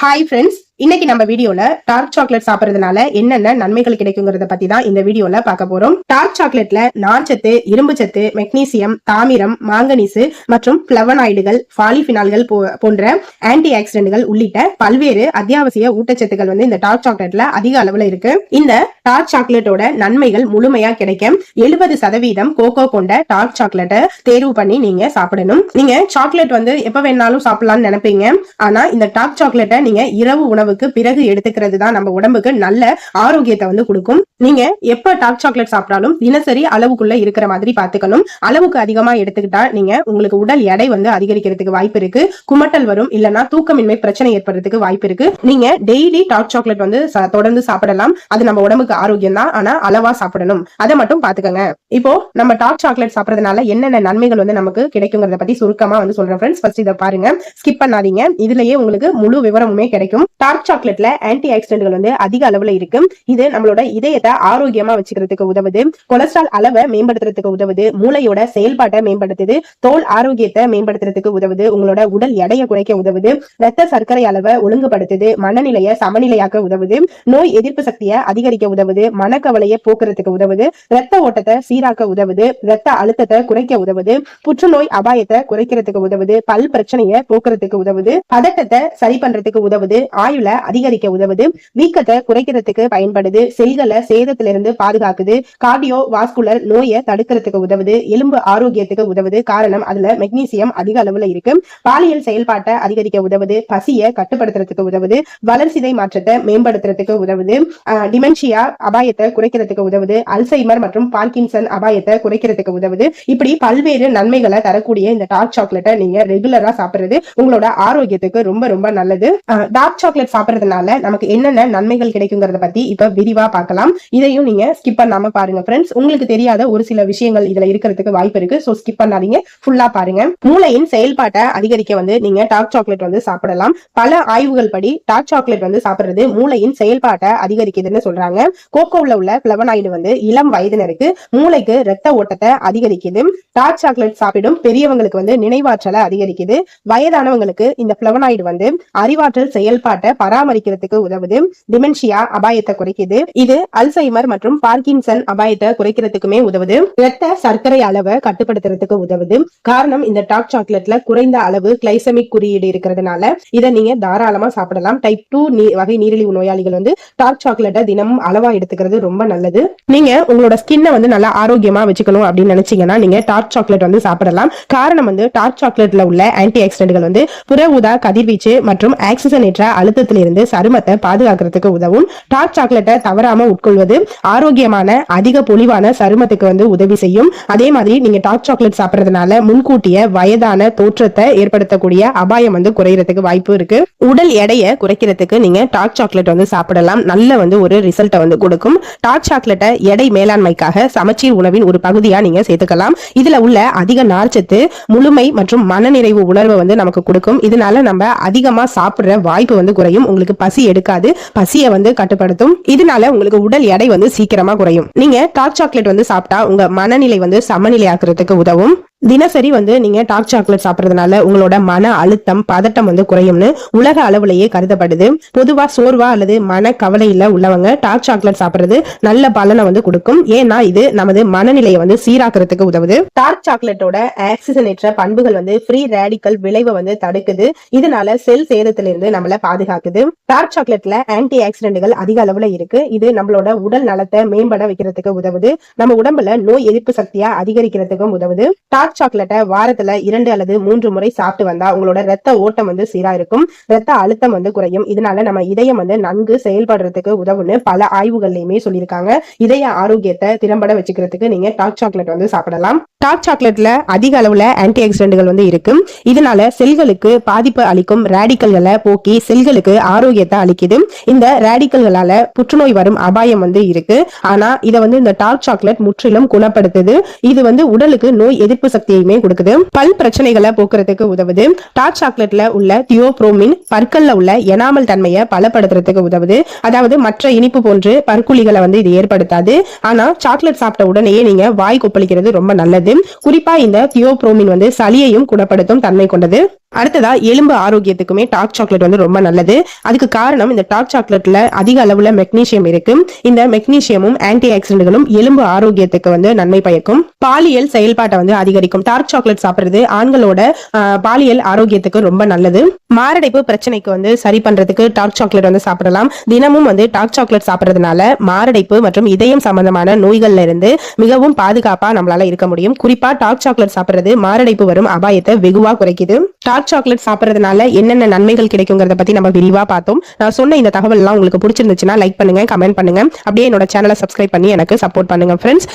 Hi friends, இன்னைக்கு நம்ம வீடியோல டார்க் சாக்லேட் சாப்பிடுறதுனால என்னென்ன நன்மைகள் கிடைக்குங்கிறத பத்தி தான் இந்த வீடியோல பார்க்க போறோம். டார்க் சாக்லேட்ல நார்ச்சத்து, இரும்பு சத்து, மெக்னீசியம், தாமிரம், மாங்கனீசு மற்றும் பிளவனாய்டுகள், பாலிபினால்கள் போன்ற ஆன்டி ஆக்சிடென்ட்கள் உள்ளிட்ட பல்வேறு அத்தியாவசிய ஊட்டச்சத்துக்கள் வந்து இந்த டார்க் சாக்லேட்ல அதிக அளவுல இருக்கு. இந்த டார்க் சாக்லேட்டோட நன்மைகள் முழுமையா கிடைக்க 70% கோகோ கொண்ட டார்க் சாக்லேட்டை தேர்வு பண்ணி நீங்க சாப்பிடணும். நீங்க சாக்லேட் வந்து எப்ப வேணாலும் சாப்பிடலாம்னு நினைப்பீங்க. ஆனா இந்த டார்க் சாக்லேட்டை நீங்க இரவு உணவுக்கு பிறகு எடுத்துக்கிறது தான் நம்ம உடம்புக்கு நல்ல ஆரோக்கியத்தை வந்து கொடுக்கும். நீங்க எப்ப டார்க் சாக்லேட் சாப்பிட்டாலும் தினசரி அளவுக்குள்ள இருக்கிற மாதிரி பாத்துக்கணும். அளவுக்கு அதிகமா எடுத்துக்கிட்டா நீங்க உங்களுக்கு உடல் எடை வந்து அதிகரிக்கிறதுக்கு வாய்ப்பு இருக்கு. குமட்டல் வரும், இல்லனா தூக்கமின்மை பிரச்சனை ஏற்படுறதுக்கு வாய்ப்பு இருக்கு. நீங்க டெய்லி டார்க் சாக்லேட் வந்து தொடர்ந்து சாப்பிடலாம். அது நம்ம உடம்புக்கு ஆரோக்கியம் தான், ஆனா அளவா சாப்பிடணும். அதை மட்டும் பாத்துக்கங்க. இப்போ நம்ம டார்க் சாக்லேட் சாப்பிடறதுனால என்னென்ன நன்மைகள் வந்து நமக்கு கிடைக்குங்கிறத பத்தி சுருக்கமா வந்து சொல்றேன் ஃப்ரெண்ட்ஸ். ஃபர்ஸ்ட் இதை பாருங்க, ஸ்கிப் பண்ணாதீங்க. இதுலயே உங்களுக்கு முழு விவரமுமே கிடைக்கும். டார்க் சாக்லேட்ல ஆன்டி ஆக்சிடென்ட்கள் வந்து அதிக அளவுல இருக்கு. இது நம்மளோட இதயத்தை ஆரோக்கியமா வச்சுக்கிறதுக்கு உதவுது, கொலஸ்ட்ரால் அளவை மேம்படுத்துறதுக்கு உதவுது, மூளையோட செயல்பாட்டை மேம்படுத்துது, தோல் ஆரோக்கியத்தை மேம்படுத்துறதுக்கு உதவுது, உங்களோட உடல் எடையை குறைக்க உதவுது, ரத்த சர்க்கரை அளவை ஒழுங்குபடுத்துது, மனநிலையை சமநிலையாக்க உதவுது, நோய் எதிர்ப்பு சக்தியை அதிகரிக்க உதவுது, மனக்கவலையை போக்குறதுக்கு உதவுது, ரத்த ஓட்டத்தை சீராக்க உதவுது, ரத்த அழுத்தத்தை குறைக்க உதவுது, புற்றுநோய் அபாயத்தை குறைக்கிறதுக்கு உதவுது, பல் பிரச்சனையை போக்குறதுக்கு உதவுது, பதட்டத்தை சரி பண்றதுக்கு உதவுது, ஆயுள அதிகரிக்க உதவுது, வீக்கத்தை குறைக்கிறதுக்கு பயன்படுது, செல்களை சேதத்திலிருந்து பாதுகாக்குது, கார்டியோ வாஸ்குலர் நோயை தடுக்கிறதுக்கு உதவுது, எலும்பு ஆரோக்கியத்துக்கு உதவுது. காரணம் அதுல மெக்னீசியம் அதிக அளவுல இருக்கு. பாலியல் செயல்பாட்டை அதிகரிக்க உதவுது, பசியை கட்டுப்படுத்துறதுக்கு உதவுது, வளர்சிதை மாற்றத்தை மேம்படுத்துறதுக்கு உதவுது, டிமென்ஷியா அபாயத்தை குறைக்கிறதுக்கு உதவுது, அல்சைமர் மற்றும் பார்க்கின்சன் அபாயத்தை குறைக்கிறதுக்கு உதவுது. இப்படி பல்வேறு நன்மைகளை தரக்கூடிய இந்த டார்க் சாக்லேட்டை நீங்க ரெகுலரா சாப்பிடுறது உங்களோட ஆரோக்கியத்துக்கு ரொம்ப ரொம்ப நல்லது. டார்க் சாக்லேட் சாப்பிடுறதுனால நமக்கு என்னென்ன நன்மைகள் கிடைக்குங்கிறத பத்தி இப்ப விரிவா பார்க்கலாம். இதையும் நீங்க ஸ்கிப் பண்ணாம பாருங்க ஃப்ரெண்ட்ஸ். உங்களுக்கு தெரியாத ஒரு சில விஷயங்கள் இதுல இருக்கிறதுக்கு வாய்ப்பு இருக்கு. சோ ஸ்கிப் பண்ணாதீங்க, ஃபுல்லா பாருங்க. மூளையின் செயல்பாட்டை அதிகரிக்க வந்து நீங்க டார்க் சாக்லேட் வந்து சாப்பிடலாம். பல ஆய்வுகள் படி டார்க் சாக்லேட் வந்து சாப்பிடுறது மூளையின் செயல்பாட்டை அதிகரிக்குதுன்னு சொல்றாங்க. கோகோல உள்ள பிளவனாய்டு வந்து இளம் வயதினருக்கு மூளைக்கு ரத்த ஓட்டத்தை அதிகரிக்குது. டார்க் சாக்லேட் சாப்பிடும் பெரியவங்களுக்கு வந்து நினைவாற்றலை அதிகரிக்குது. வயதானவங்களுக்கு இந்த பிளவனாய்டு வந்து அறிவாற்றல் செயல்பாட்டை பராமரிக்கிறதுக்கு உதவுது, டிமென்ஷியா அபாயத்தை குறைக்குது. இது அல்சைமர் மற்றும் பார்க்கின்சன் அபாயத்தை குறைக்கிறதுக்குமே உதவுது, இரத்த சர்க்கரை அளவை கட்டுப்படுத்துறதுக்கு உதவுது. காரணம் இந்த டார்க் சாக்லேட்ல குறைந்த அளவு கிளைசமிக் குறியீடு இருக்கிறதுனால இதை நீங்க தாராளமா சாப்பிடலாம். டைப் 2 வகை நீரிழிவு நோயாளிகள் வந்து டார்க் சாக்லேட்டை தினமும் அளவா எடுத்துக்கிறது ரொம்ப நல்லது. நீங்க உங்களோட ஸ்கின்னை வந்து நல்லா ஆரோக்கியமா வச்சுக்கணும் அப்படின்னு நினைச்சீங்கன்னா நீங்க டார்க் சாக்லேட் வந்து சாப்பிடலாம். காரணம் வந்து டார்க் சாக்லேட்ல உள்ள ஆன்டி ஆக்சிடென்ட்கள் வந்து புற ஊதா கதிர்வீச்சு மற்றும் ஆக்சிஜனேற்ற அழுத்தத்திலிருந்து சருமத்தை பாதுகாக்கிறதுக்கு உதவும். டார்க் சாக்லேட்டை தவறாம உட்கொள்வது ஆரோக்கியமான அதிக பொலிவான சருமத்துக்கு வந்து உதவி செய்யும். அதே மாதிரி நீங்க டார்க் சாக்லேட் சாப்பிடுறதுனால முன்கூட்டிய வயதான தோற்றத்தை ஏற்படுத்தக்கூடிய அபாயம் வந்து குறையறதுக்கு வாய்ப்பு இருக்கு. உடல் எடையை குறைக்கிறதுக்கு நீங்க டார்க் சாக்லேட் வந்து சாப்பிடலாம். நல்ல வந்து ஒரு ரிசல்ட்டை வந்து கொடுக்கும். டார்க் சாக்லேட்டை எடை மேலாண்மைக்காக சமச்சீர் உணவின் ஒரு பகுதியா நீங்க சேர்த்துக்கலாம். இதுல உள்ள அதிக நார்ச்சத்து முழுமை மற்றும் மனநிறைவு உணர்வை வந்து நமக்கு கொடுக்கும். இதனால நம்ம அதிகமா சாப்பிடுற வாய்ப்பு வந்து குறையும். உங்களுக்கு பசி எடுக்காது, பசியை வந்து கட்டுப்படுத்தும். இதனால உங்களுக்கு உடல் எடை வந்து சீக்கிரமா குறையும். நீங்க டார்க் சாக்லேட் வந்து சாப்பிட்டா உங்க மனநிலை வந்து சமநிலை ஆக்குறதுக்கு உதவும். தினசரி வந்து நீங்க டார்க் சாக்லேட் சாப்பிடுறதுனால உங்களோட மன அழுத்தம் பதட்டம் வந்து குறையும்னு உலக அளவுலயே கருதப்படுது. பொதுவா சோர்வா அல்லது மன கவலையில உள்ளவங்க டார்க் சாக்லேட் சாப்பிடுறது நல்ல பலனை வந்து கொடுக்கும். ஏன்னா இது நமது மனநிலையை வந்து சீராக்கிறதுக்கு உதவுது. டார்க் சாக்லேட்டோட ஆக்சிஜனேற்ற பண்புகள் வந்து ஃப்ரீ ரேடிக்கல் விளைவை வந்து தடுக்குது. இதனால செல் சேதத்திலிருந்து நம்மள பாதுகாக்குது. டார்க் சாக்லேட்ல ஆன்டி ஆக்சிடென்ட்கள் அதிக அளவுல இருக்கு. இது நம்மளோட உடல் நலத்தை மேம்பட வைக்கிறதுக்கு உதவுது. நம்ம உடம்புல நோய் எதிர்ப்பு சக்தியா அதிகரிக்கிறதுக்கும் உதவுது. டார்க் சாக்லேட்டை வாரத்துல 2 அல்லது 3 முறை சாப்பிட்டு வந்தா உங்களோட ரத்த ஓட்டம் வந்து சீரா இருக்கும், ரத்த அழுத்தம் வந்து குறையும். இதனால நம்ம இதயம் வந்து நன்கு செயல்படுறதுக்கு உதவுன்னு பல ஆய்வுகள்லயுமே சொல்லியிருக்காங்க. இதய ஆரோக்கியத்தை திறம்பட வச்சுக்கிறதுக்கு நீங்க டார்க் சாக்லேட் வந்து சாப்பிடலாம். டார்க் சாக்லேட்ல அதிக அளவுல ஆன்டி ஆக்சிடென்ட்கள் வந்து இருக்கு. இதனால செல்களுக்கு பாதிப்பு அளிக்கும் ரேடிக்கல்களை போக்கி செல்களுக்கு ஆரோக்கியத்தை அளிக்குது. இந்த ரேடிக்கல்களால புற்றுநோய் வரும் அபாயம் வந்து இருக்கு. ஆனா இதை வந்து இந்த டார்க் சாக்லேட் முற்றிலும் குணப்படுத்துது. இது வந்து உடலுக்கு நோய் எதிர்ப்பு சக்தியுமே கொடுக்குது. பல் பிரச்சனைகளை போக்குறதுக்கு உதவுது. டார்க் சாக்லேட்ல உள்ள தியோப்ரோமின் பற்கள்ல உள்ள எனாமல் தன்மையை பலப்படுத்துறதுக்கு உதவுது. அதாவது மற்ற இனிப்பு போன்று பற்குழிகளை இது ஏற்படுத்தாது. ஆனா சாக்லேட் சாப்பிட்ட உடனே நீங்க வாய் கொப்பளிக்கிறது ரொம்ப நல்லது. குறிப்பா இந்த தியோப்ரோமின் சளியையும் குணப்படுத்தும் தன்மை கொண்டது. அடுத்ததா எலும்பு ஆரோக்கியத்துக்குமே டார்க் சாக்லேட் ரொம்ப நல்லது. அதுக்கு காரணம் இந்த டார்க் சாக்லேட்ல அதிக அளவுல மெக்னீசியம் இருக்கு. இந்த மெக்னீசியமும் ஆன்டி ஆக்சிடென்ட்களும் எலும்பு ஆரோக்கியத்துக்கு நன்மை பயக்கும். பாலியல் செயல்பாட்டை அதிகரிக்கும். டார்க் சாக்லேட் சாப்பிடுறது ஆண்களோட பாலியல் ஆரோக்கியத்துக்கு ரொம்ப நல்லது. மாரடைப்பு பிரச்சனைக்கு சரி பண்றதுக்கு டார்க் சாக்லேட் சாப்பிடலாம். தினமும் டார்க் சாக்லேட் சாப்பிடுறதுனால மாரடைப்பு மற்றும் இதயம் சம்பந்தமான நோய்கள்ல இருந்து மிகவும் பாதுகாப்பா நம்மளால இருக்க முடியும். குறிப்பா டார்க் சாக்லேட் சாப்பிடுறது மாரடைப்பு வரும் அபாயத்தை வெகுவா குறைக்குது. டார்க் சாக்லேட் சாப்பிடுறதுனால என்னென்ன நன்மைகள் கிடைக்குங்கிறத பத்தி நம்ம விரிவா பார்த்தோம். நான் சொன்ன இந்த தகவல் எல்லாம் உங்களுக்கு பிடிச்சிருந்துச்சுன்னா லைக் பண்ணுங்க, கமெண்ட் பண்ணுங்க. அப்படியே என்னோட சேனலை சப்ஸ்கிரைப் பண்ணி எனக்கு சப்போர்ட் பண்ணுங்க ஃப்ரெண்ட்ஸ்.